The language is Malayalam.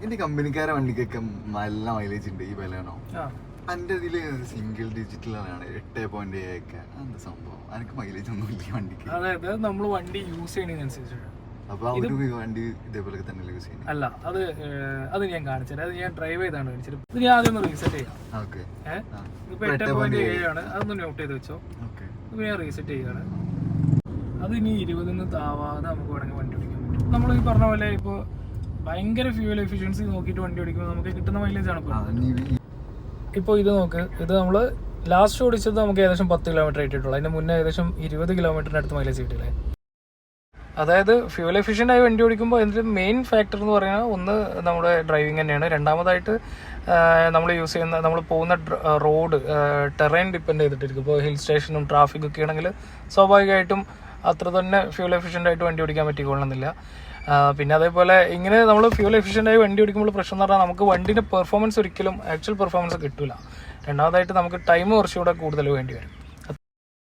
എന്റെ കമ്പനിക്കാരെ വണ്ടിക്കൊക്കെ നല്ല മൈലേജ് ഉണ്ട് ഈ ബലേനോ. എന്റെ ഇതില് സിംഗിൾ ഡിജിറ്റലാണ് 8.7 ഒക്കെ. എന്താ സംഭവം? എനിക്ക് മൈലേജ് ഒന്നും ഇല്ല വണ്ടിക്ക്. അതായത് നമ്മൾ വണ്ടി യൂസ് ചെയ്യുന്നതിനനുസരിച്ചാണ്. അപ്പൊ അവര് വണ്ടി ഇതേപോലെ തന്നെ യൂസ് ചെയ്യുന്നത്. അല്ല, അത് ഞാൻ കാണിച്ചത്. അത് ഞാൻ ഡ്രൈവ് ചെയ്താണ് കാണിച്ചത്. ഇത് ഞാൻ ആദ്യം ഒന്ന് റീസെറ്റ് ചെയ്യാം. ഇപ്പൊ 8.7 ആണ്. അതൊന്ന് നോട്ട് ചെയ്ത് വെച്ചോ. ഇപ്പൊ ഞാൻ റീസെറ്റ് ചെയ്യാണ്. അത് ഇനി 20 താവാതെ നമുക്ക് വേണമെങ്കിൽ വണ്ടി ഓടിക്കാൻ പറ്റും. നമ്മൾ ഈ പറഞ്ഞ പോലെ ഇപ്പോൾ ഭയങ്കര ഫ്യൂവൽ എഫിഷ്യൻസി നോക്കിയിട്ട് വണ്ടി ഓടിക്കുമ്പോൾ നമുക്ക് കിട്ടുന്ന മൈലേജ് ആണ് ഇപ്പോൾ ഇത് നോക്ക്. ഇത് നമ്മൾ ലാസ്റ്റ് ഓടിച്ചത് നമുക്ക് ഏകദേശം 10 കിലോമീറ്റർ ആയിട്ടുള്ളൂ. അതിന് മുന്നേ ഏകദേശം 20 കിലോമീറ്ററിന് അടുത്ത് മൈലേജ് കിട്ടില്ലേ. അതായത് ഫ്യൂവൽ എഫിഷ്യൻ്റ് ആയി വണ്ടി ഓടിക്കുമ്പോൾ അതിൻ്റെ മെയിൻ ഫാക്ടർ എന്ന് പറയുന്നത് ഒന്ന് നമ്മുടെ ഡ്രൈവിംഗ് തന്നെയാണ്. രണ്ടാമതായിട്ട് നമ്മൾ യൂസ് ചെയ്യുന്ന നമ്മൾ പോകുന്ന റോഡ് ടെറൈൻ ഡിപ്പെൻഡ് ചെയ്തിട്ടിരിക്കും. ഇപ്പോൾ ഹിൽ സ്റ്റേഷനും ട്രാഫിക് ഒക്കെ ആണെങ്കിൽ സ്വാഭാവികമായിട്ടും അത്ര തന്നെ ഫ്യൂവൽ എഫിഷ്യൻ്റ് ആയിട്ട് വണ്ടി ഓടിക്കാൻ പറ്റിക്കൊള്ളുന്നില്ല. പിന്നെ അതേപോലെ ഇങ്ങനെ നമ്മൾ ഫ്യൂവൽ എഫിഷ്യൻ്റ് ആയി വണ്ടി ഓടിക്കുമ്പോൾ പ്രശ്നം എന്ന് പറഞ്ഞാൽ നമുക്ക് വണ്ടിൻ്റെ പെർഫോമൻസ് ഒരിക്കലും ആക്ച്വൽ പെർഫോമൻസ് കിട്ടില്ല. രണ്ടാമതായിട്ട് നമുക്ക് ടൈം കുറച്ചുകൂടെ കൂടുതൽ വേണ്ടി വരും.